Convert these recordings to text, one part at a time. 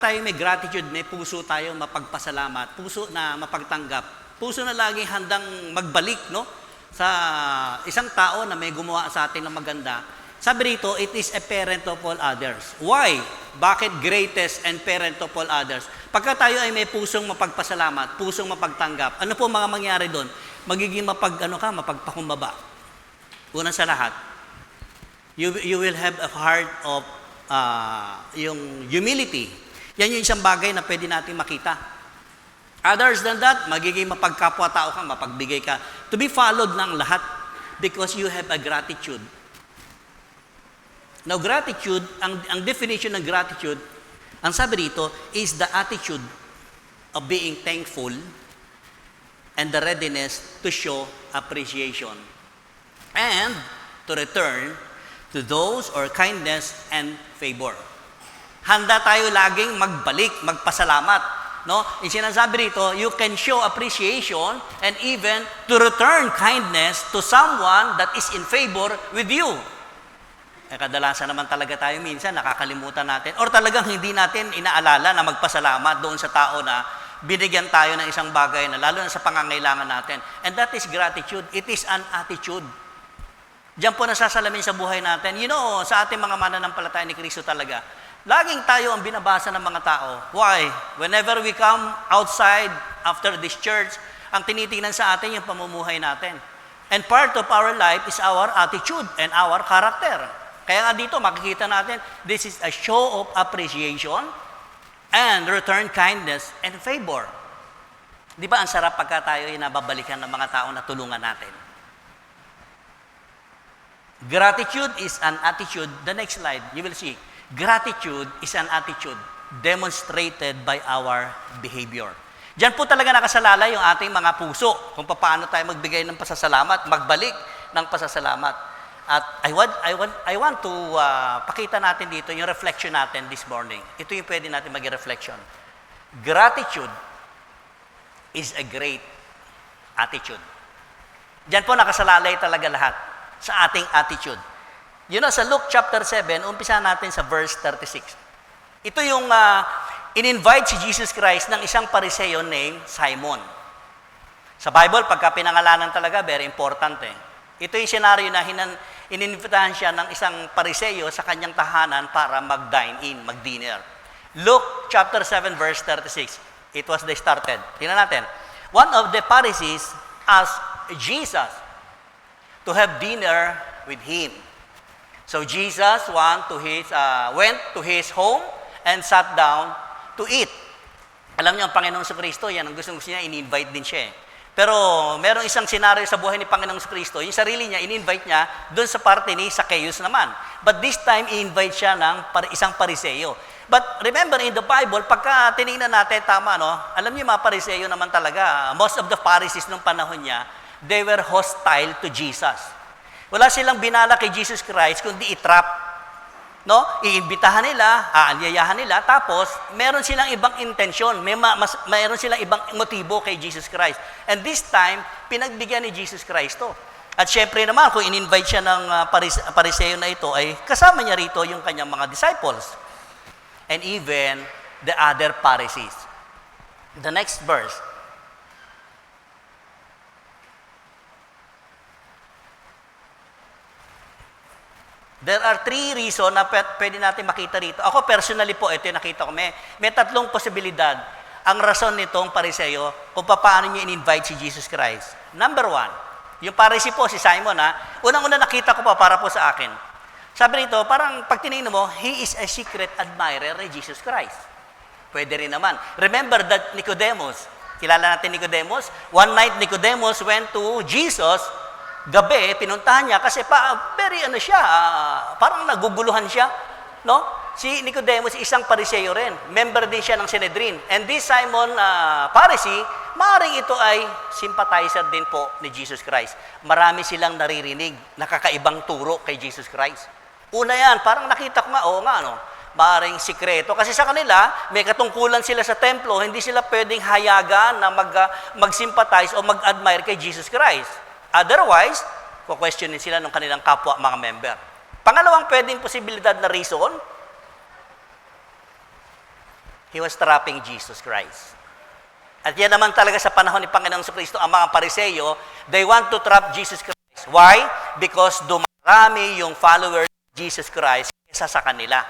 Tayo may gratitude, may puso tayo mapagpasalamat, puso na mapagtanggap, puso na laging handang magbalik, no? Sa isang tao na may gumawa sa atin ng maganda. Sabi rito, it is a parent of all others. Why? Bakit greatest and parent of all others? Pagka tayo ay may pusong mapagpasalamat, pusong mapagtanggap, ano po mga mangyari doon? Magiging mapagpakumbaba. Unang sa lahat, you will have a heart of yung humility. Yan yung isang bagay na pwede natin makita. Others than that, magiging mapagkapwa-tao ka, mapagbigay ka. To be followed ng lahat because you have a gratitude. Now, gratitude, ang definition ng gratitude, ang sabi dito, is the attitude of being thankful and the readiness to show appreciation and to return to those or kindness and favor. Handa tayo laging magbalik, magpasalamat. No? Yung sinasabi rito, you can show appreciation and even to return kindness to someone that is in favor with you. Kadalasan naman talaga tayo minsan, nakakalimutan natin or talagang hindi natin inaalala na magpasalamat doon sa tao na binigyan tayo ng isang bagay na lalo na sa pangangailangan natin. And that is gratitude. It is an attitude. Diyan po nasasalamin sa buhay natin. You know, sa ating mga mananampalataya ni Kristo talaga, laging tayo ang binabasa ng mga tao. Why? Whenever we come outside after this church, ang tinitingnan sa atin yung pamumuhay natin. And part of our life is our attitude and our character. Kaya nga dito, makikita natin, this is a show of appreciation and return kindness and favor. Di ba ang sarap pagka tayo ay nababalikan ng mga tao na tulungan natin? Gratitude is an attitude. The next slide, you will see. Gratitude is an attitude demonstrated by our behavior. Diyan po talaga nakasalalay yung ating mga puso kung paano tayo magbigay ng pasasalamat, magbalik ng pasasalamat. At I want to pakita natin dito yung reflection natin this morning. Ito yung pwede natin mag-reflection. Gratitude is a great attitude. Diyan po nakasalalay talaga lahat sa ating attitude. You know, sa Luke chapter 7, umpisa natin sa verse 36. Ito yung in-invite si Jesus Christ ng isang Pariseo named Simon. Sa Bible, pagka pinangalanan talaga, very important eh. Ito yung senaryo na ininvitahan siya ng isang Pariseo sa kanyang tahanan para mag-dine in, mag-dinner. Luke chapter 7, verse 36. It was they started. Tingnan natin. One of the Pharisees asked Jesus to have dinner with him. So Jesus went to his home and sat down to eat. Alam niyo, ang Panginoong Kristo, yan ang gusto niya, in-invite din siya eh. Pero merong isang senaryo sa buhay ni Panginoong Kristo, yung sarili niya, in-invite niya doon sa parte ni Zacchaeus naman. But this time, i-invite siya ng isang Pariseo. But remember, in the Bible, pagka tinignan natin, tama, no? Alam niyo, mga Pariseo naman talaga, most of the Pharisees nung panahon niya, they were hostile to Jesus. Wala silang binala kay Jesus Christ kundi i-trap. No? Iimbitahan nila, aanyayahan nila, tapos meron silang ibang intensyon, meron silang ibang motibo kay Jesus Christ. And this time, pinagbigyan ni Jesus Christ to. At syempre naman, kung in-invite siya ng Pariseo na ito, ay kasama niya rito yung kanyang mga disciples. And even the other Pharisees. The next verse. There are three reasons na pwede natin makita rito. Ako personally po, ito yung nakita ko. May tatlong posibilidad ang rason nitong Pariseo kung paano niya in-invite si Jesus Christ. Number one, yung Pharisee po, si Simon, unang-una nakita ko pa para po sa akin. Sabi rito, parang pag tinignan mo, he is a secret admirer ni Jesus Christ. Pwede rin naman. Remember that Nicodemus, kilala natin Nicodemus? One night, Nicodemus went to Jesus. Gabi, pinuntahan niya kasi parang naguguluhan siya, no? Si Nicodemus, isang Pariseo rin. Member din siya ng Sanhedrin. And this Simon Pharisee, maaaring ito ay sympathizer din po ni Jesus Christ. Marami silang naririnig, nakakaibang turo kay Jesus Christ. Una yan, parang nakita ko nga, maaaring sikreto. Kasi sa kanila, may katungkulan sila sa templo, hindi sila pwedeng hayagan na mag-sympathize o mag-admire kay Jesus Christ. Otherwise, questionin sila ng kanilang kapwa mga member. Pangalawang pwedeng posibilidad na reason, He was trapping Jesus Christ. At yan naman talaga sa panahon ni Panginoong Kristo, ang mga Pariseyo, they want to trap Jesus Christ. Why? Because dumarami yung followers of Jesus Christ kaysa sa kanila.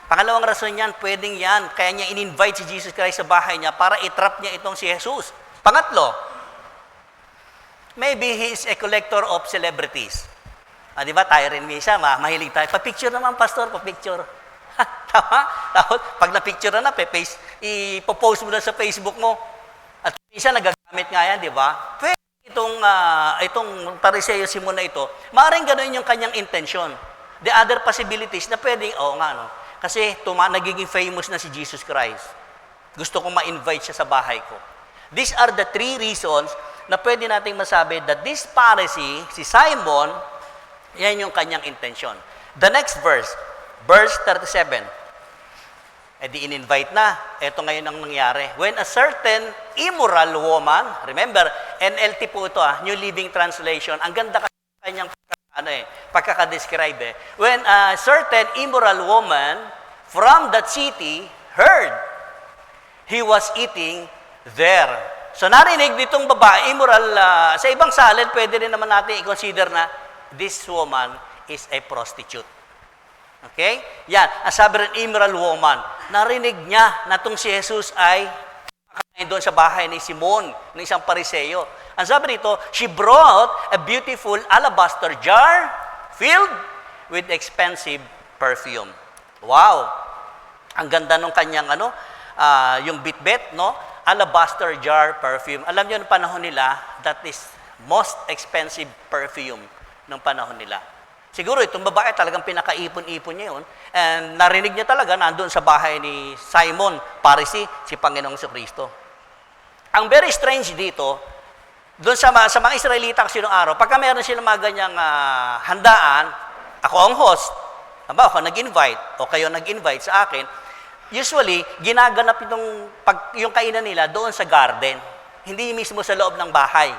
Pangalawang rason yan, pwedeng yan. Kaya niya in-invite si Jesus Christ sa bahay niya para i-trap niya itong si Jesus. Pangatlo, maybe he is a collector of celebrities. Di ba? Tayo rin minsan, mahilig tayo. Pa-picture naman, pastor, pa-picture. Tama? Tapos, pag na-picture na, ipopost mo na sa Facebook mo. At minsan, nagagamit nga yan, di ba? Pwede itong Pariseo Simon na ito, maaaring ganoon yung kanyang intention. The other possibilities na pwedeng, no? Kasi nagiging famous na si Jesus Christ. Gusto kong ma-invite siya sa bahay ko. These are the 3 reasons na pwede nating masabi that this Pharisee, si Simon, yan yung kanyang intention. The next verse 37. Di in-invite na. Ito ngayon ang nangyari. When a certain immoral woman, remember, NLT po ito, New Living Translation, ang ganda kasi kanyang pagkakadescribe. When a certain immoral woman from that city heard he was eating there. So narinig ditong babae, immoral, sa ibang salin, pwede rin naman natin i-consider na this woman is a prostitute. Okay? Yan, ang sabi rin, immoral woman. Narinig niya na itong si Jesus ay kakain doon sa bahay ni Simon, ng isang Pariseo. Ang sabi dito, she brought a beautiful alabaster jar filled with expensive perfume. Wow! Ang ganda nung kanyang yung bitbit, no? Alabaster jar perfume. Alam niyo, noong panahon nila, that is most expensive perfume ng panahon nila. Siguro itong babae talagang pinakaipon-ipon niya yun. And narinig niya talaga nandun sa bahay ni Simon, Pharisee, si Panginoong Kristo. Ang very strange dito, doon sa mga Israelita kasi noong araw, pagka meron silang mga ganyang handaan, ako ang host, ako nag-invite, o kayo nag-invite sa akin, usually, ginaganap yung kainan nila doon sa garden. Hindi mismo sa loob ng bahay.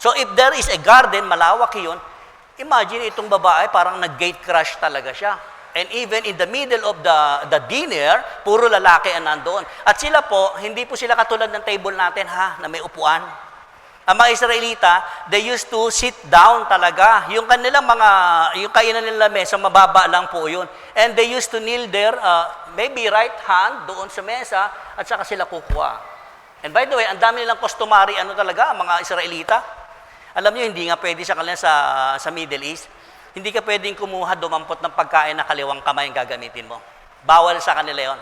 So if there is a garden, malawak yun, imagine itong babae, parang nag-gate crash talaga siya. And even in the middle of the dinner, puro lalaki ang nandoon. At sila po, hindi po sila katulad ng table natin, na may upuan. Ang mga Israelita, they used to sit down talaga. Yung kanilang yung kainan nila mesa, mababa lang po yun. And they used to kneel there, maybe right hand, doon sa mesa, at saka sila kukuha. And by the way, ang dami nilang customary, talaga, ang mga Israelita. Alam niyo, hindi nga pwede sa kanila sa Middle East. Hindi ka pwedeng kumuha, dumampot ng pagkain na kaliwang kamay ang gagamitin mo. Bawal sa kanila yon.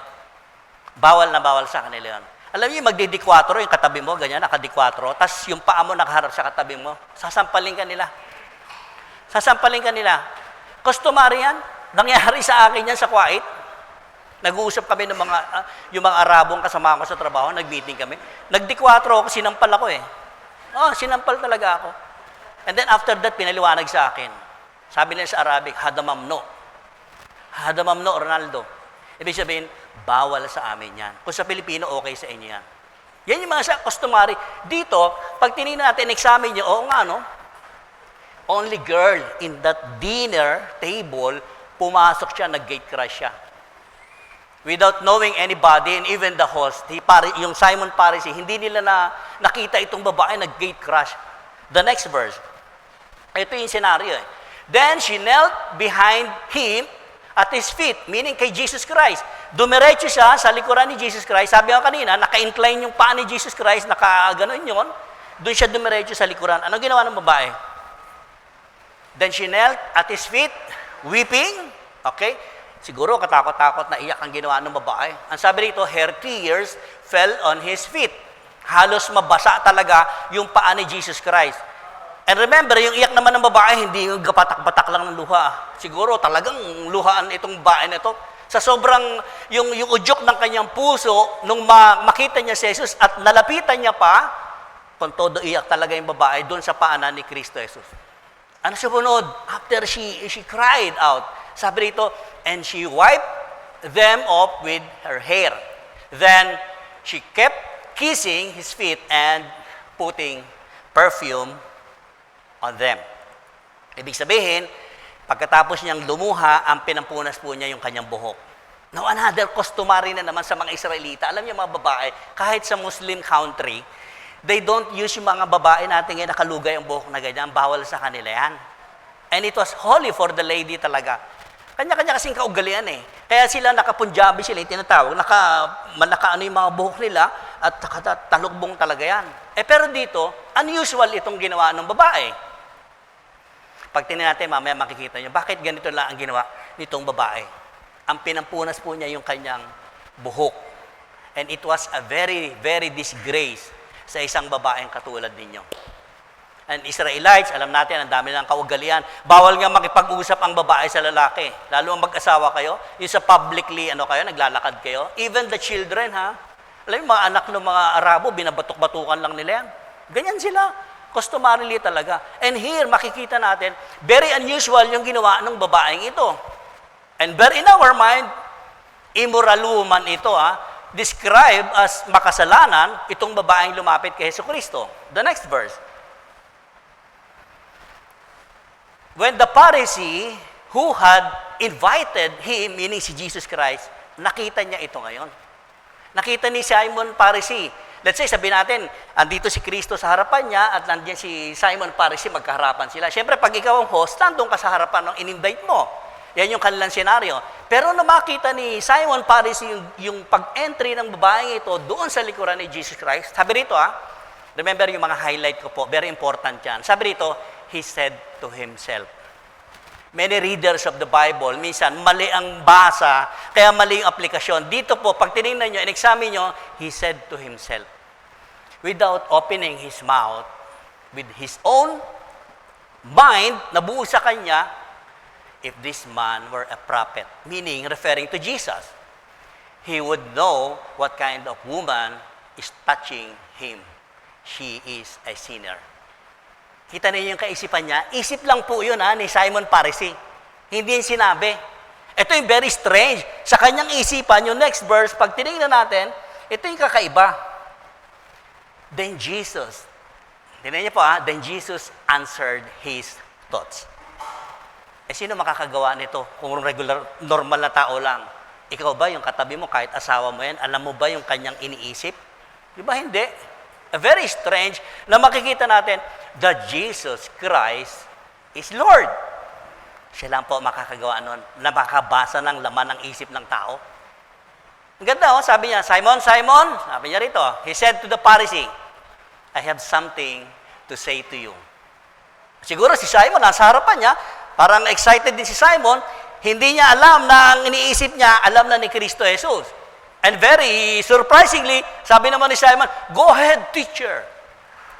Bawal na bawal sa kanila yon. Alam niyo, magdi-dikwatro, yung katabi mo, ganyan, nakadikwatro, tas yung paa mo nakaharap sa katabi mo, sasampalin ka nila. Sasampalin ka nila. Customary yan. Nangyari sa akin yan sa Kuwait. Nag-uusap kami ng yung mga Arabong kasama ko sa trabaho, nag-meeting kami. Nagdikwatro ako, sinampal ako eh. Sinampal talaga ako. And then after that, pinaliwanag sa akin. Sabi nila sa Arabic, hadamamno. Hadamamno, Ronaldo. Ibig sabihin, bawal sa amin yan. Kung sa Pilipino, okay sa inyo yan. Yan yung mga customary. Dito, pag tinignan natin, examine nyo, only girl in that dinner table, pumasok siya, nag-gate crash siya. Without knowing anybody, and even the host, yung Simon Pharisee, hindi nila nakita itong babae, nag-gate crash. The next verse, ito yung scenario eh. Then she knelt behind him at his feet, meaning kay Jesus Christ. Dumiretso siya sa likuran ni Jesus Christ. Sabi ko kanina, naka-incline yung paa ni Jesus Christ, naka-ganon yun. Doon siya dumiretso sa likuran. Anong ginawa ng babae? Then she knelt at his feet, weeping. Okay? Siguro katakot-takot na iyak ang ginawa ng babae. Ang sabi dito, her tears fell on his feet. Halos mabasa talaga yung paa ni Jesus Christ. And remember, yung iyak naman ng babae, hindi yung gapatak-batak lang ng luha. Siguro talagang luhaan itong babae na ito. Sa sobrang, yung udyok ng kanyang puso, nung makita niya si Jesus at nalapitan niya pa, kung todo iyak talaga yung babae doon sa paanan ni Kristo Jesus. Ano sumunod? After she cried out, sabi dito, and she wiped them off with her hair. Then, she kept kissing his feet and putting perfume on them. Ibig sabihin, pagkatapos niyang lumuha, ang pinampunas po niya yung kanyang buhok. Now, another customary na naman sa mga Israelita. Alam niyo mga babae, kahit sa Muslim country, they don't use yung mga babae natin ngayon nakalugay ang buhok na ganyan. Bawal sa kanila yan. And it was holy for the lady talaga. Kanya-kanya kasing kaugalian eh. Kaya sila nakapunjabi sila, yung tinatawag, naka yung mga buhok nila, at talukbong talaga yan. Pero dito, unusual itong ginawa ng babae. Pag tingnan natin, mamaya makikita nyo, bakit ganito lang ang ginawa nitong babae? Ang pinampunas po niya yung kanyang buhok. And it was a very, very disgrace sa isang babaeng katulad ninyo. And Israelites, alam natin, ang dami ng kaugalian. Bawal nga makipag-usap ang babae sa lalaki. Lalo ang mag-asawa kayo, yung sa publicly, naglalakad kayo. Even the children, ha? Alam yung mga anak ng mga Arabo, binabatok-batukan lang nila yan. Ganyan sila. Customarily talaga. And here, makikita natin, very unusual yung ginawa ng babaeng ito. And bear in our mind, immoral woman ito, described as makasalanan, itong babaeng lumapit kay Jesucristo. The next verse. When the Pharisee who had invited him, meaning si Jesus Christ, nakita niya ito ngayon. Nakita ni Simon Pharisee. Let's say, sabihin natin, andito si Kristo sa harapan niya at nandiyan si Simon Pharisee, magkaharapan sila. Siyempre, pag ikaw ang host, nandun ka sa harapan ng in-invite mo. Yan yung kanilang senaryo. Pero nung makita ni Simon Pharisee yung pag-entry ng babaeng ito doon sa likuran ni Jesus Christ, sabi rito remember yung mga highlight ko po, very important yan. Sabi rito, he said to himself. Many readers of the Bible, minsan mali ang basa, kaya mali yung aplikasyon. Dito po, pag tinignan nyo, in-examine nyo, he said to himself. Without opening his mouth, with his own mind, nabuo sa kanya, if this man were a prophet, meaning referring to Jesus, he would know what kind of woman is touching him. She is a sinner. Kita niyo yung kaisipan niya? Isip lang po yun ni Simon Pharisee. Hindi yung sinabi. Ito yung very strange. Sa kanyang isipan, yung next verse, pag tinignan natin, ito yung kakaiba. Then Jesus, tingnan niyo po then Jesus answered his thoughts. Sino makakagawa nito kung regular, normal na tao lang? Ikaw ba, yung katabi mo, kahit asawa mo yan, alam mo ba yung kanyang iniisip? Di ba hindi? Very strange na makikita natin that Jesus Christ is Lord. Siya lang po makakagawa nun, na makabasa ng laman ng isip ng tao. Ang ganda, sabi niya, Simon, Simon, sabi niya rito, he said to the Pharisee, I have something to say to you. Siguro si Simon, nasa harapan niya, parang excited din si Simon, hindi niya alam na ang iniisip niya, alam na ni Kristo Jesus. And very surprisingly, sabi naman ni Simon, go ahead, teacher.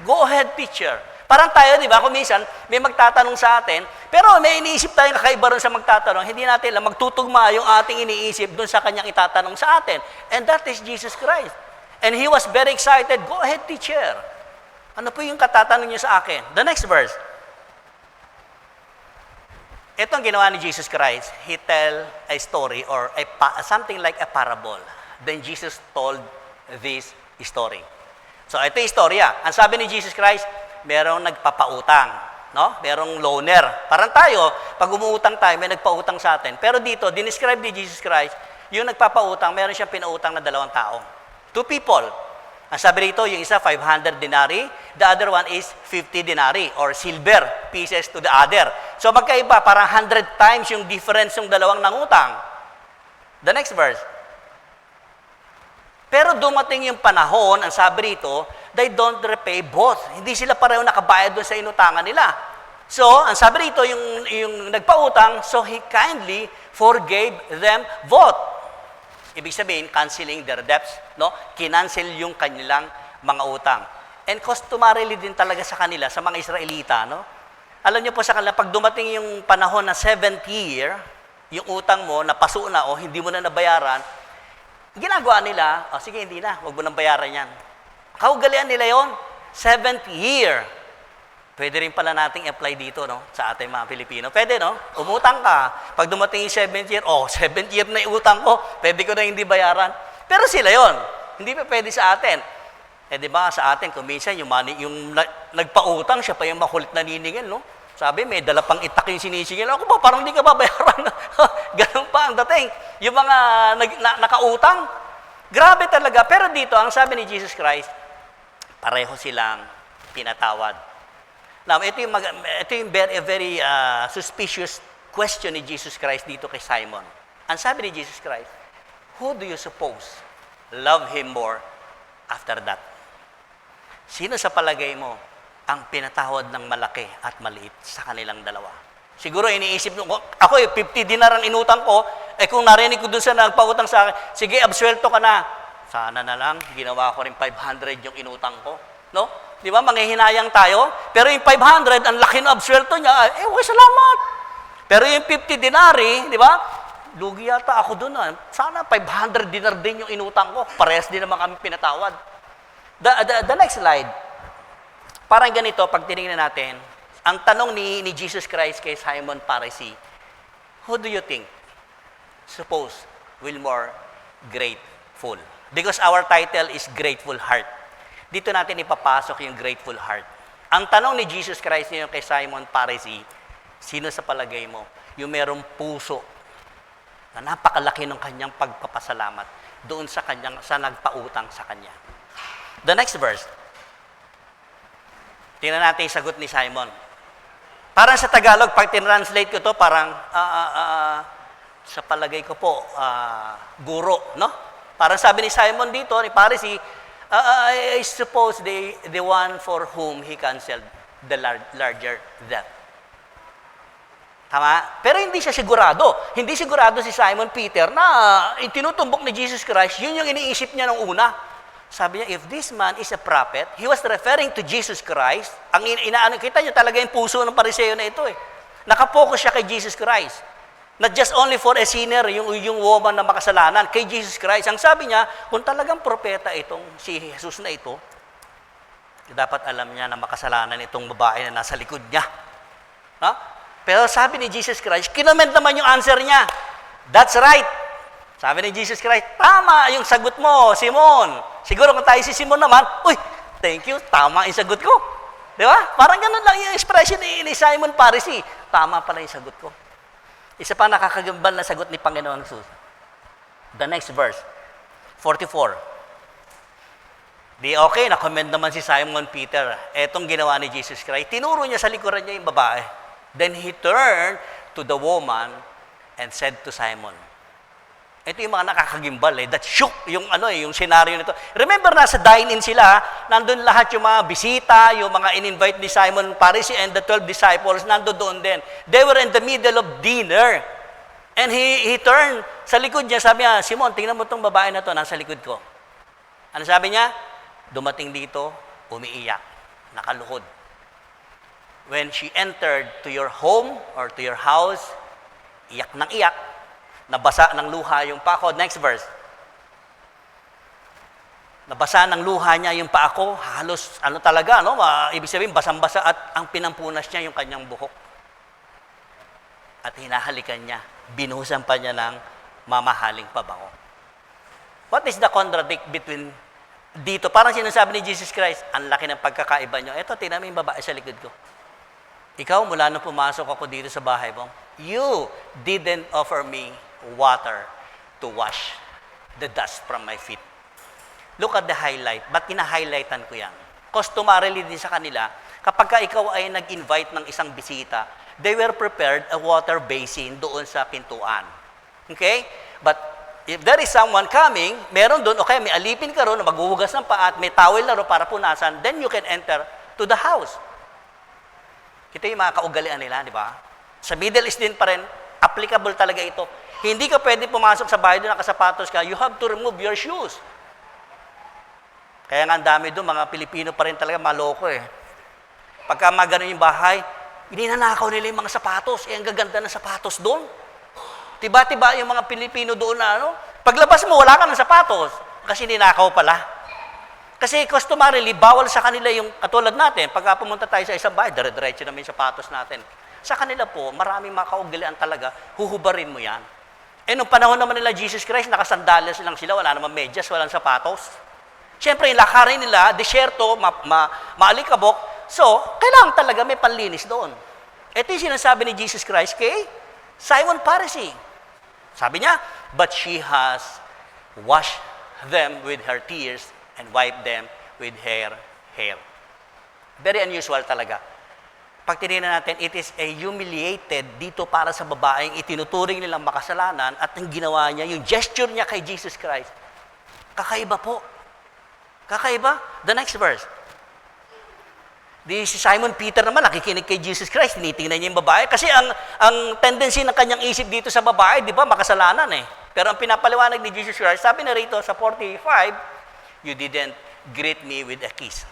Go ahead, teacher. Parang tayo, di ba, kung minsan, may magtatanong sa atin, pero may iniisip tayong kakaiba ron sa magtatanong, hindi natin lang magtutugma yung ating iniisip doon sa kanyang itatanong sa atin. And that is Jesus Christ. And he was very excited, go ahead, teacher. Ano po yung katatanong niyo sa akin? The next verse. Ito ang ginawa ni Jesus Christ. He tell a story or something like a parable. Then Jesus told this story. So ito yung istorya. Ang sabi ni Jesus Christ, merong nagpapautang, no? Merong loaner. Parang tayo, pag umuutang tayo, may nagpautang sa atin. Pero dito, dinescribe ni Jesus Christ, yung nagpapautang, meron siyang pinautang na 2 tao. 2 people. Ang sabi rito, yung isa 500 denarii, the other one is 50 denarii or silver pieces to the other. So magkaiba, parang 100 times yung difference yung dalawang nangutang. The next verse. Pero dumating yung panahon, ang sabi rito, they don't repay both. Hindi sila pareho nakabayad doon sa inutangan nila. So, ang sabi rito, yung nagpautang, so he kindly forgave them both. Ibig sabihin, canceling their debts, no? Kinancel yung kanilang mga utang. And customarily din talaga sa kanila, sa mga Israelita, no? Alam niyo po sa kanila, pag dumating yung panahon na 7th year, yung utang mo, napaso na o hindi mo na nabayaran, ginagawa nila, sige, hindi na, huwag mo nang bayaran yan. Kaugalian nila yon 7th year. Pwede rin pala nating apply dito, no? Sa ating mga Pilipino. Pwede, no? Umutang ka. Pag dumating yung 7th year, 7th year na yung utang ko, pwede ko na hindi bayaran. Pero sila yon, hindi pa pwede sa atin. Di ba, sa atin, kung minsan, yung nagpautang, siya pa yung makulit na niningil, no? Sabi, may dala pang itak yung sinisingil. Ako ba, parang hindi ka babayaran. Ganun pa ang dating. Yung mga nakautang. Grabe talaga. Pero dito, ang sabi ni Jesus Christ, pareho silang pinatawad. Now, ito yung very suspicious question ni Jesus Christ dito kay Simon. Ang sabi ni Jesus Christ, who do you suppose love him more after that? Sino sa palagay mo ang pinatawad ng malaki at maliit sa kanilang dalawa? Siguro iniisip mo, ako 50 dinar ang inutang ko, kung narinig ko dun sa nagpautang sa akin, sige, absuelto ka na. Sana na lang, ginawa ko rin 500 yung inutang ko. No? Di ba, manghihinayang tayo. Pero yung 500, ang laki na absuelto niya, okay, salamat. Pero yung 50 dinari, di ba, lugi yata ako dun. Sana 500 dinar din yung inutang ko. Parehas din naman kami pinatawad. The next slide. Parang ganito, pag tinignan natin, ang tanong ni Jesus Christ kay Simon Pharisee, who do you think, suppose, will more grateful? Because our title is Grateful Heart. Dito natin ipapasok yung grateful heart. Ang tanong ni Jesus Christ niyo kay Simon Pharisee, sino sa palagay mo, yung merong puso na napakalaki ng kanyang pagpapasalamat doon sa nagpautang sa kanya. The next verse. Tingnan natin yung sagot ni Simon. Parang sa Tagalog, pag tinranslate ko to, parang, sa palagay ko po, guro, no? Parang sabi ni Simon dito, ni Pharisee, I suppose the one for whom he canceled the larger debt. Tama? Pero hindi siya sigurado. Hindi sigurado si Simon Peter na tinutumbok ni Jesus Christ, yun yung iniisip niya nung una. Sabi niya, if this man is a prophet, he was referring to Jesus Christ. Ang kita niyo talaga yung puso ng Pariseo na ito eh. Nakapokus siya kay Jesus Christ. Not just only for a sinner, yung woman na makasalanan, kay Jesus Christ. Ang sabi niya, kung talagang propeta itong si Jesus na ito, dapat alam niya na makasalanan itong babae na nasa likod niya. Ha? Pero sabi ni Jesus Christ, kinoment naman yung answer niya. That's right. Sabi ni Jesus Christ, tama yung sagot mo, Simon. Siguro kung tayo si Simon naman, uy, thank you, tama yung sagot ko. Di ba? Parang ganun lang yung expression ni Simon Pharisee. Tama pala yung sagot ko. Isa pa nakakagambal na sagot ni Panginoon Jesus. The next verse, 44. Di okay, na-comment naman si Simon Peter. Etong ginawa ni Jesus Christ. Tinuro niya sa likuran niya yung babae. Then he turned to the woman and said to Simon, ito yung mga nakakagimbal eh. That shook yung yung scenario nito. Remember, nasa dine-in sila, nandun lahat yung mga bisita, yung mga in-invite ni Simon Pharisee and the 12 disciples, nandun doon din. They were in the middle of dinner. And he turned sa likod niya, sabi niya, Simon, tingnan mo itong babae na to, nasa likod ko. Ano sabi niya? Dumating dito, umiiyak, nakaluhod. When she entered to your home or to your house, iyak ng iyak, nabasa ng luha yung paa ko. Next verse. Nabasa ng luha niya yung paa ko, halos talaga, no? Ibig sabihin, basang-basa at ang pinampunas niya yung kanyang buhok. At hinahalikan niya, binuhusan pa niya ng mamahaling pabango. What is the contradict between dito? Parang sinasabi ni Jesus Christ, ang laki ng pagkakaiba niyo. Eto, tingnan mo yung babae sa likod ko. Ikaw, mula nung pumasok ako dito sa bahay mo, you didn't offer me water to wash the dust from my feet. Look at the highlight. Ba't kina-highlightan ko yan? Customarily din sa kanila, kapag ikaw ay nag-invite ng isang bisita, they were prepared a water basin doon sa pintuan. Okay? But if there is someone coming, meron doon, okay, may alipin ka ron, maghuhugas ng paa at may towel na ron para punasan, then you can enter to the house. Kita yung mga kaugalian nila, di ba? Sa Middle East din pa rin, applicable talaga ito. Hindi ka pwede pumasok sa bahay doon, nakasapatos ka, you have to remove your shoes. Kaya nga ang dami doon, mga Pilipino pa rin talaga, maloko eh. Pagka magano yung bahay, ininanakaw nila yung mga sapatos, ang gaganda ng sapatos doon. Tiba-tiba yung mga Pilipino doon na paglabas mo, wala ka ng sapatos, kasi ninakaw pala. Kasi customarily, bawal sa kanila yung katulad natin, pagka pumunta tayo sa isang bahay, dire-diretso namin yung sapatos natin. Sa kanila po, maraming makaugalian talaga, huhubarin mo yan. Nung panahon naman nila Jesus Christ, nakasandalias lang sila, wala naman medyas, walang sapatos. Siyempre, yung lakarin nila, disyerto, maalikabok, so, kailangan talaga may panlinis doon. Ito yung sinasabi ni Jesus Christ kay Simon Pharisee. Sabi niya, but she has washed them with her tears and wiped them with her hair. Very unusual talaga. Pag tinignan natin, it is a humiliated dito para sa babaeng itinuturing nilang makasalanan at ang ginawa niya, yung gesture niya kay Jesus Christ. Kakaiba po. Kakaiba. The next verse. Di si Simon Peter naman, nakikinig kay Jesus Christ, tinitingnan niya yung babae. Kasi ang tendency ng kanyang isip dito sa babae, di ba, makasalanan eh. Pero ang pinapaliwanag ni Jesus Christ, sabi na rito sa 45, you didn't greet me with a kiss.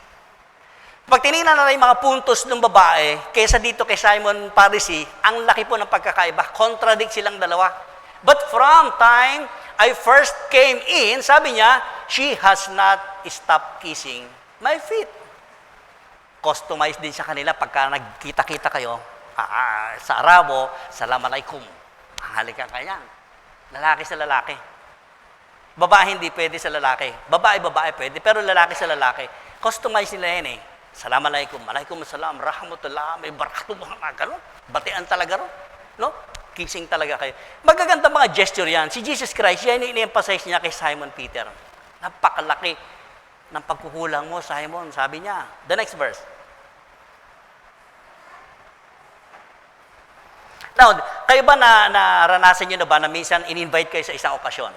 Pag tinignan na yung mga puntos ng babae, kaysa dito kay Simon Pharisee, ang laki po ng pagkakaiba. Contradict silang dalawa. But from time I first came in, sabi niya, she has not stopped kissing my feet. Customized din sa kanila pagka nagkita-kita kayo sa Arabo, salam alaikum. Halikan ka yan. Lalaki sa lalaki. Babae hindi pwede sa lalaki. Babae pwede, pero lalaki sa lalaki. Customized nila yan eh. Salam alaikum, alaikum salam, rahmatullah, may barakatuh, mga ganun. Batian talaga ron. No? Kissing talaga kayo. Magaganda mga gesture yan. Si Jesus Christ, yan yung in-emphasize niya kay Simon Peter. Napakalaki ng pagkukulang mo, Simon, sabi niya. The next verse. Now, kayo ba naranasan nyo na ba na minsan in-invite kayo sa isang okasyon?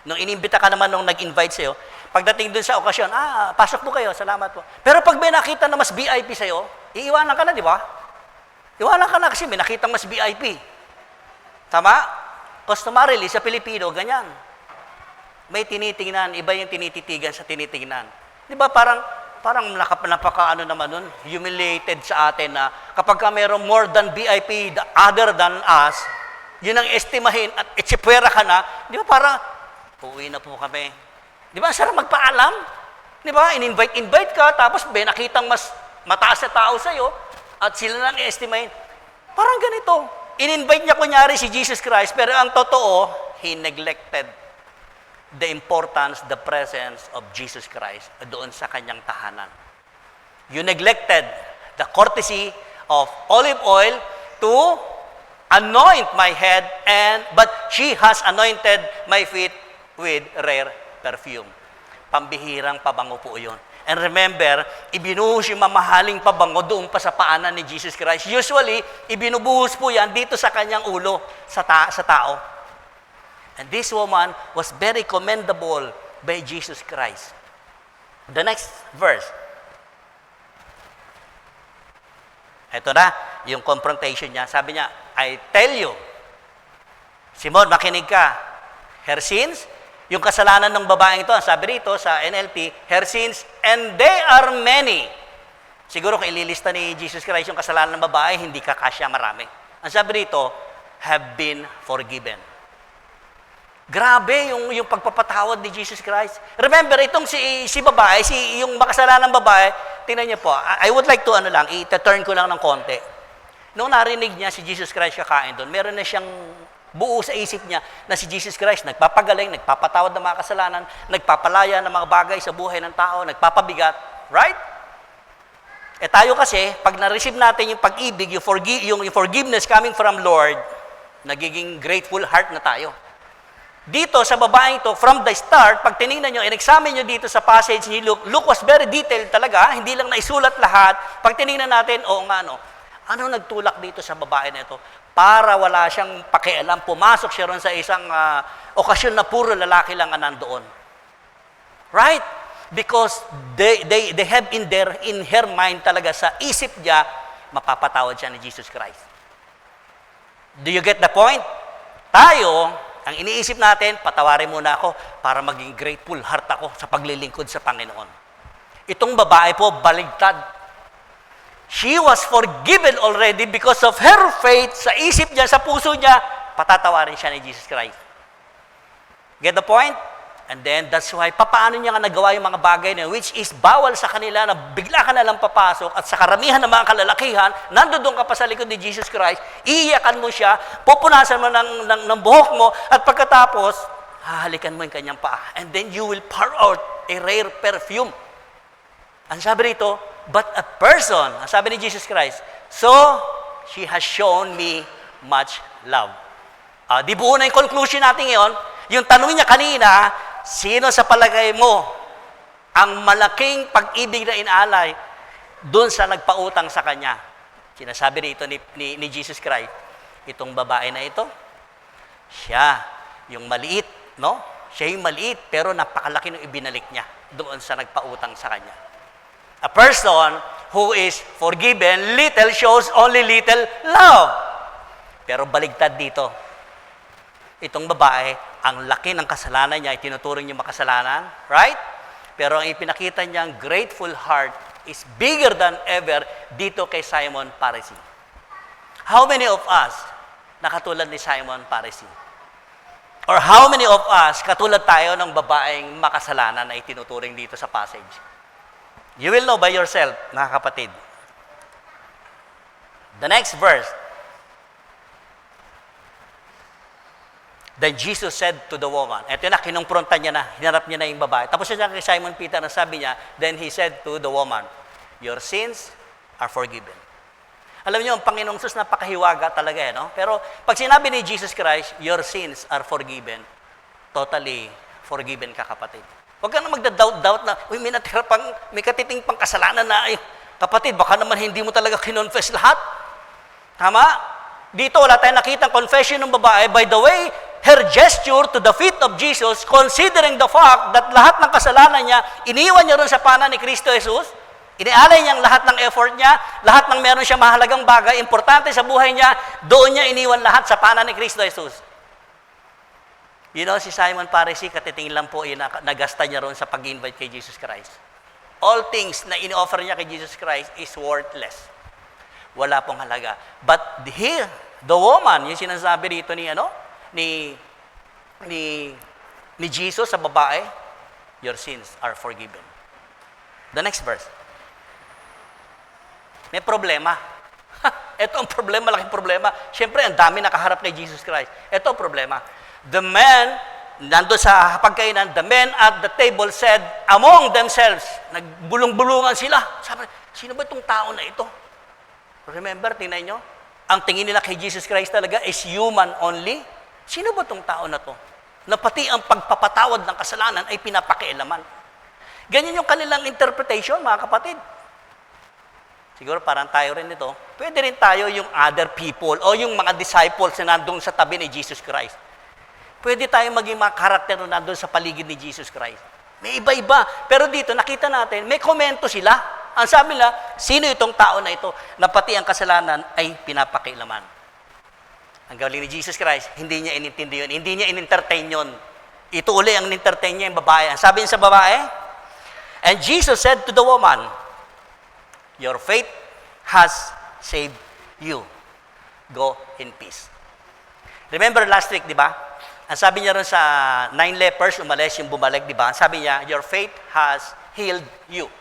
Nung inimbita ka naman nung nag-invite sa'yo, pagdating dun sa okasyon, pasok po kayo, salamat po. Pero pag may nakita na mas VIP sa'yo, iiwanan ka na, di ba? Iwanan ka na kasi may nakita mas VIP. Tama? Customarily, sa Pilipino, ganyan. May tinitingnan, iba yung tinititigan sa tinitingnan. Di ba parang napaka-ano naman nun, humiliated sa atin na kapag ka mayroong more than VIP, other than us, yun ang estimahin at itsipwera ka na, di ba parang, uuwi na po kami. Di ba, sarap magpaalam? Di ba, in-invite ka, tapos may nakitang mas mataas na tao sa'yo, at sila lang i-estimahin. Parang ganito, in-invite niya kunyari si Jesus Christ, pero ang totoo, he neglected the importance, the presence of Jesus Christ doon sa kanyang tahanan. You neglected the courtesy of olive oil to anoint my head, but she has anointed my feet with rare perfume. Pambihirang pabango po yun. And remember, ibinuhos yung mamahaling pabango doon pa sa paanan ni Jesus Christ. Usually, ibinubuhos po yan dito sa kanyang ulo, sa tao. And this woman was very commendable by Jesus Christ. The next verse. Ito na, yung confrontation niya. Sabi niya, I tell you, Simon, makinig ka. Her sins, yung kasalanan ng babaeng ito, sabi rito sa NLT, her sins, and they are many. Siguro kung ililista ni Jesus Christ yung kasalanan ng babae, hindi kakasya marami. Ang sabi rito, have been forgiven. Grabe yung pagpapatawad ni Jesus Christ. Remember, itong si babae, yung makasalanang babae, tingnan niyo po, I would like to i-turn ko lang ng konti. Nung narinig niya si Jesus Christ kakain doon, meron na siyang buo sa isip niya na si Jesus Christ nagpapagaling, nagpapatawad ng mga kasalanan, nagpapalaya ng mga bagay sa buhay ng tao, nagpapabigat. Right? Tayo kasi, pag na-receive natin yung pag-ibig, yung forgiveness coming from Lord, nagiging grateful heart na tayo. Dito, sa babaeng ito, from the start, pag tinignan nyo, in-examine nyo dito sa passage ni Luke, Luke was very detailed talaga, hindi lang naisulat lahat. Pag tinignan natin, ano nagtulak dito sa babae na ito? Para wala siyang pakialam, pumasok siya ron sa isang okasyon na puro lalaki lang ang nandoon. Right? Because they have in her mind talaga, sa isip niya, mapapatawad siya ni Jesus Christ. Do you get the point? Tayo, ang iniisip natin, patawarin muna ako para maging grateful heart ako sa paglilingkod sa Panginoon. Itong babae po, baligtad. She was forgiven already because of her faith. Sa isip niya, sa puso niya, patatawarin siya ni Jesus Christ. Get the point? And then, that's why, papaano niya nga nagawa yung mga bagay na which is bawal sa kanila na bigla ka na lang papasok at sa karamihan ng mga kalalakihan, nandoon ka pa sa likod ni Jesus Christ, iiyakan mo siya, pupunasan mo ng buhok mo, at pagkatapos, hahalikan mo yung kanyang paa. And then you will pour out a rare perfume. Ang sabi rito, but a person, ang sabi ni Jesus Christ, so she has shown me much love. Di buo na yung conclusion natin ngayon. Yung tanong niya kanina, sino sa palagay mo ang malaking pag-ibig na inalay doon sa nagpautang sa kanya? Sinasabi rito ni Jesus Christ, itong babae na ito, siya yung maliit, no? Siya yung maliit, pero napakalaki ng ibinalik niya doon sa nagpautang sa kanya. A person who is forgiven little shows only little love. Pero baligtad dito. Itong babae, ang laki ng kasalanan niya, itinuturing niya makasalanan, right? Pero ang ipinakita niyang grateful heart is bigger than ever dito kay Simon Pharisee. How many of us nakatulad ni Simon Pharisee? Or how many of us katulad tayo ng babaeng makasalanan na itinuturing dito sa passage? You will know by yourself, mga kapatid. The next verse. Then Jesus said to the woman, eto na, kinumpronta niya na, hinarap niya na yung babae. Tapos siya kay Simon Peter na sabi niya, then he said to the woman, your sins are forgiven. Alam niyo, ang Panginoong Jesus napakahiwaga talaga, no? Pero pag sinabi ni Jesus Christ, your sins are forgiven, totally forgiven ka, kapatid. Huwag ka na magda-doubt na, uy, may katiting pang kasalanan na, ay, kapatid, baka naman hindi mo talaga kinonfess lahat. Tama? Dito, wala tayong nakitang confession ng babae. By the way, her gesture to the feet of Jesus, considering the fact that lahat ng kasalanan niya, iniwan niya ron sa pana ni Kristo Jesus, inialay niyang lahat ng effort niya, lahat ng meron siya mahalagang bagay, importante sa buhay niya, doon niya iniwan lahat sa pana ni Kristo Jesus. You know, si Simon Pharisee, katitingin lang po, nagasta niya ron sa pag-invite kay Jesus Christ. All things na in-offer niya kay Jesus Christ is worthless. Wala pong halaga. But here, the woman, yung sinasabi rito ni Jesus sa babae, your sins are forgiven. The next verse. May problema. Ito ang problema, malaking problema. Siyempre, ang dami nakaharap kay Jesus Christ. Ito ang problema. The men, nando sa pagkainan, the men at the table said among themselves, nagbulong-bulungan sila. Sabi, sino ba itong tao na ito? Remember, tingnan nyo, ang tingin nila kay Jesus Christ talaga is human only. Sino ba itong tao na to? Na pati ang pagpapatawad ng kasalanan ay pinapakialaman. Ganyan yung kanilang interpretation, mga kapatid. Siguro parang tayo rin ito. Pwede rin tayo yung other people o yung mga disciples na nandun sa tabi ni Jesus Christ. Pwede tayo maging mga karakter na nandun sa paligid ni Jesus Christ. May iba-iba. Pero dito, nakita natin, may komento sila. Ang sabi nila, sino itong tao na ito na pati ang kasalanan ay pinapakialaman? Ang galing ni Jesus Christ, hindi niya inintindi yun. Hindi niya in-entertain yun. Ito uli ang in-entertain niya yung babae. Ang sabi niya sa babae, and Jesus said to the woman, your faith has saved you. Go in peace. Remember last week, di ba? Ang sabi niya ron sa 9 lepers, umalis yung bumalik, di ba? Ang sabi niya, your faith has healed you.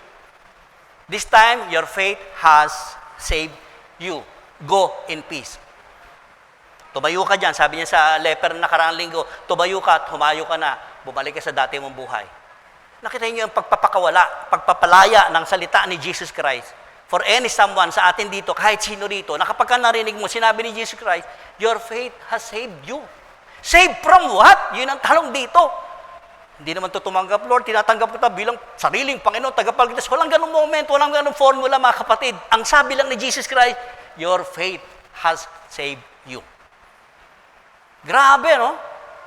This time, your faith has saved you. Go in peace. Tumayo ka dyan. Sabi niya sa leper na nakaraang linggo, tumayo ka at humayo ka na. Bumalik ka sa dati mong buhay. Nakita niyo yung pagpapakawala, pagpapalaya ng salita ni Jesus Christ. For any someone sa atin dito, kahit sino rito, na kapag ka narinig mo, sinabi ni Jesus Christ, your faith has saved you. Saved from what? Yun ang tanong dito. Hindi naman ito tumanggap, Lord. Tinatanggap ko ito bilang sariling Panginoon, tagapagligtas. Walang ganung moment, walang ganung formula, mga kapatid. Ang sabi lang ni Jesus Christ, your faith has saved you. Grabe, no?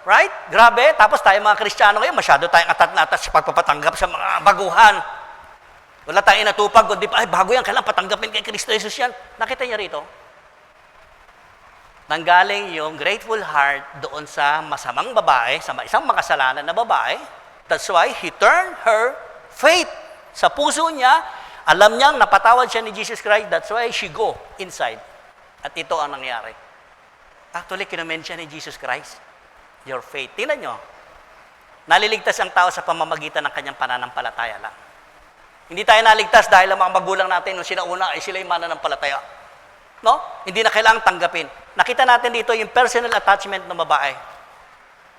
Right? Grabe. Tapos tayo mga Kristiyano ngayon, masyado tayong atat-atat sa pagpapatanggap sa mga baguhan. Wala tayong natupag, kundi pa, ay, bago yan, kailangan patanggapin kay Kristo Jesus yan. Nakita niya rito? Nanggaling yung grateful heart doon sa masamang babae, sa isang makasalanan na babae. That's why he turned her faith sa puso niya. Alam niyang napatawad siya ni Jesus Christ. That's why she go inside. At ito ang nangyari. Actually, kinomen siya ni Jesus Christ. Your faith. Tingnan nyo. Naliligtas ang tao sa pamamagitan ng kanyang pananampalataya lang. Hindi tayo naligtas dahil ang mga magulang natin nung sinauna ay sila yung mananampalataya. No? Hindi na kailangang tanggapin. Nakita natin dito yung personal attachment ng babae.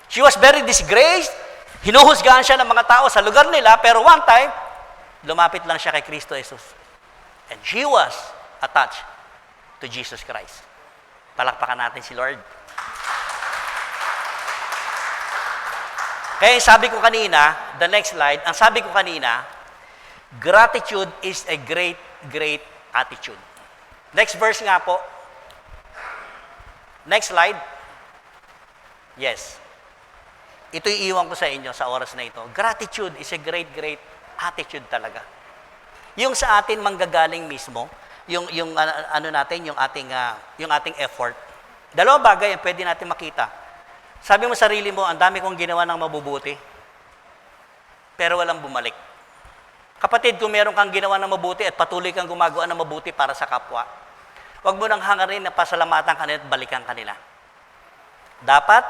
She was very disgraced. Hinuhusgahan siya ng mga tao sa lugar nila, pero one time, lumapit lang siya kay Kristo Jesus. And she was attached to Jesus Christ. Palakpakan natin si Lord. Kaya sabi ko kanina, the next slide, ang sabi ko kanina, gratitude is a great, great attitude. Next verse nga po. Next slide. Yes. Ito iiwan ko sa inyo sa oras na ito. Gratitude is a great, great attitude talaga. Yung sa atin manggagaling mismo, yung ano natin, yung ating effort. Dalawang bagay ang pwede natin makita. Sabi mo sarili mo, ang dami kong ginawa ng mabubuti, pero walang bumalik. Kapatid, kung meron kang ginawa ng mabuti at patuloy kang gumagawa ng mabuti para sa kapwa, huwag mo nang hangarin na pasalamatan kanila at balikan kanila. Dapat,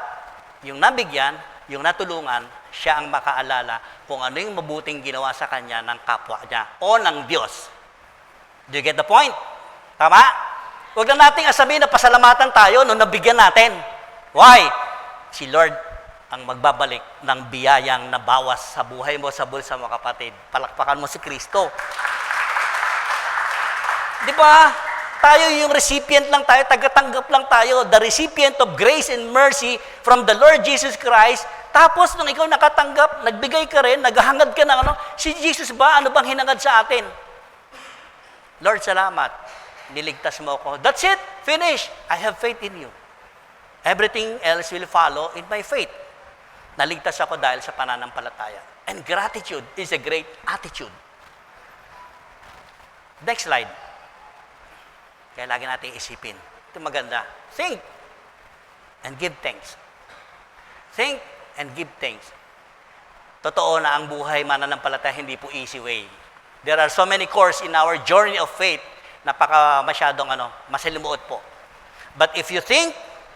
yung nabigyan, yung natulungan, siya ang makaalala kung ano yung mabuting ginawa sa kanya ng kapwa niya o ng Diyos. Do you get the point? Tama? Huwag na nating asabihin na pasalamatan tayo nung nabigyan natin. Why? Si Lord ang magbabalik ng biyayang nabawas sa buhay mo, sa bulsa mo, kapatid. Palakpakan mo si Kristo. Di ba? Tayo yung recipient lang tayo, tagatanggap lang tayo. The recipient of grace and mercy from the Lord Jesus Christ. Tapos, nung ikaw nakatanggap, nagbigay ka rin, naghahangad ka ng ano, si Jesus ba, ano bang hinangad sa atin? Lord, salamat. Niligtas mo ako. That's it. Finish. I have faith in you. Everything else will follow in my faith. Naligtas ako dahil sa pananampalataya. And gratitude is a great attitude. Next slide. Kaya lagi natin isipin. Ito maganda. Think and give thanks. Think and give thanks. Totoo na ang buhay mananampalataya hindi po easy way. There are so many courses in our journey of faith na masyadong masalimuot po. But if you think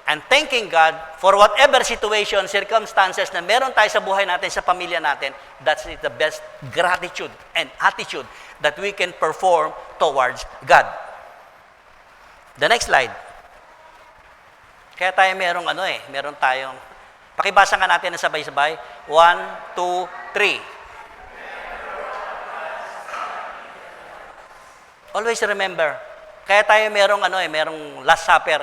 and thanking God for whatever situation, circumstances na meron tayo sa buhay natin, sa pamilya natin, that's the best gratitude and attitude that we can perform towards God. The next slide. Kaya tayo meron tayong, pakibasa nga natin na sabay-sabay. 1, 2, 3. Always remember. Kaya tayo merong Last Supper.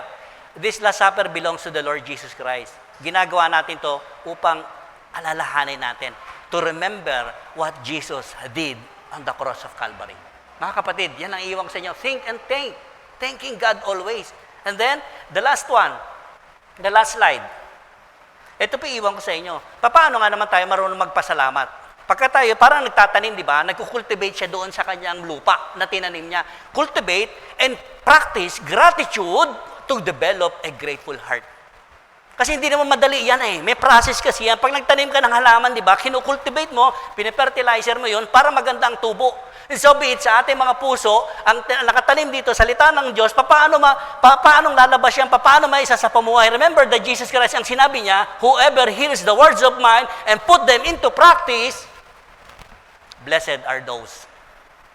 This Last Supper belongs to the Lord Jesus Christ. Ginagawa natin to upang alalahanin natin. To remember what Jesus did on the cross of Calvary. Mga kapatid, yan ang iwan sa inyo. Think and thank. Thanking God always. And then, the last one. The last slide. Ito po iwan ko sa inyo. Paano nga naman tayo marunong magpasalamat? Pagka tayo, parang nagtatanim, di ba? Nagkukultivate siya doon sa kanyang lupa na tinanim niya. Cultivate and practice gratitude to develop a grateful heart. Kasi hindi naman madali yan May process kasi yan. Pag nagtanim ka ng halaman, di ba? Kinukultivate mo, pinifertilizer mo yun para maganda ang tubo. And so be it sa ating mga puso, ang nakatanim dito, salita ng Diyos, paano lalabas yan, paano maisa sa pamuhay. Remember that Jesus Christ, ang sinabi niya, whoever hears the words of mine and put them into practice, blessed are those.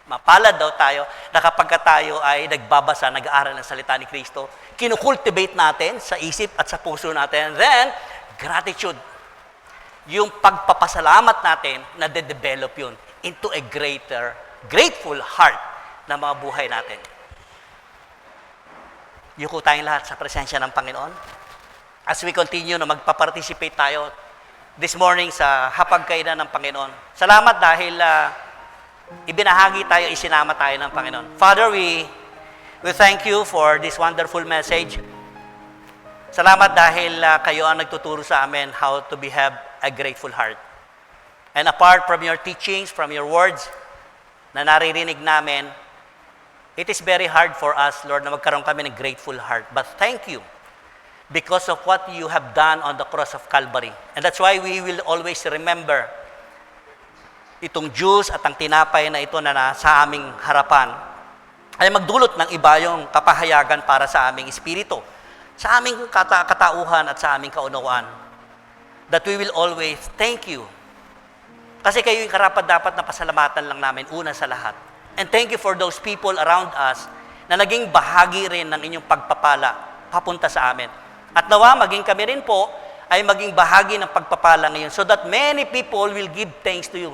Mapalad daw tayo na kapag tayo ay nagbabasa, nag-aaral ng salita ni Kristo, kinukultivate natin sa isip at sa puso natin. And then, gratitude. Yung pagpapasalamat natin, na de-develop yun into a grateful heart na mga buhay natin. Yuko tayong lahat sa presensya ng Panginoon. As we continue na magpa-participate tayo this morning sa hapagkainan ng Panginoon. Salamat dahil ibinahagi tayo, isinama tayo ng Panginoon. Father, we thank you for this wonderful message. Salamat dahil kayo ang nagtuturo sa amin how to have a grateful heart. And apart from your teachings, from your words na naririnig namin, it is very hard for us, Lord, na magkaroon kami ng grateful heart. But thank you because of what you have done on the cross of Calvary. And that's why we will always remember itong juice at ang tinapay na ito na sa aming harapan ay magdulot ng iba yung kapahayagan para sa aming espiritu, sa aming katauhan at sa aming kaunawaan. That we will always thank you. Kasi kayo yung karapat-dapat na pasalamatan lang namin una sa lahat. And thank you for those people around us na naging bahagi rin ng inyong pagpapala papunta sa amin. At nawa, maging kami rin po ay maging bahagi ng pagpapala ngayon so that many people will give thanks to you.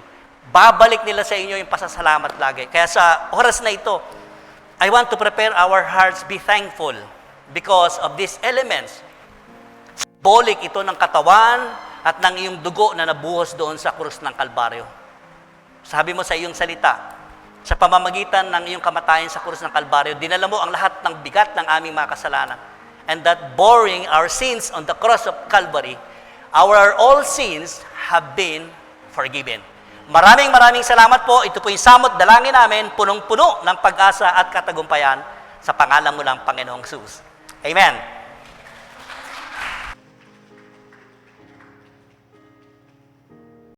Babalik nila sa inyo yung pasasalamat lagi. Kaya sa oras na ito, I want to prepare our hearts, be thankful because of these elements. Symbolic ito ng katawan at ng iyong dugo na nabuhos doon sa krus ng Kalbaryo. Sabi mo sa iyong salita, sa pamamagitan ng iyong kamatayan sa krus ng Kalbaryo, dinala mo ang lahat ng bigat ng aming mga kasalanan. And that bearing our sins on the cross of Calvary, our all sins have been forgiven. Maraming salamat po. Ito po yung samot dalangin namin, punong-puno ng pag-asa at katagumpayan sa pangalan mo ng Panginoong Jesus. Amen.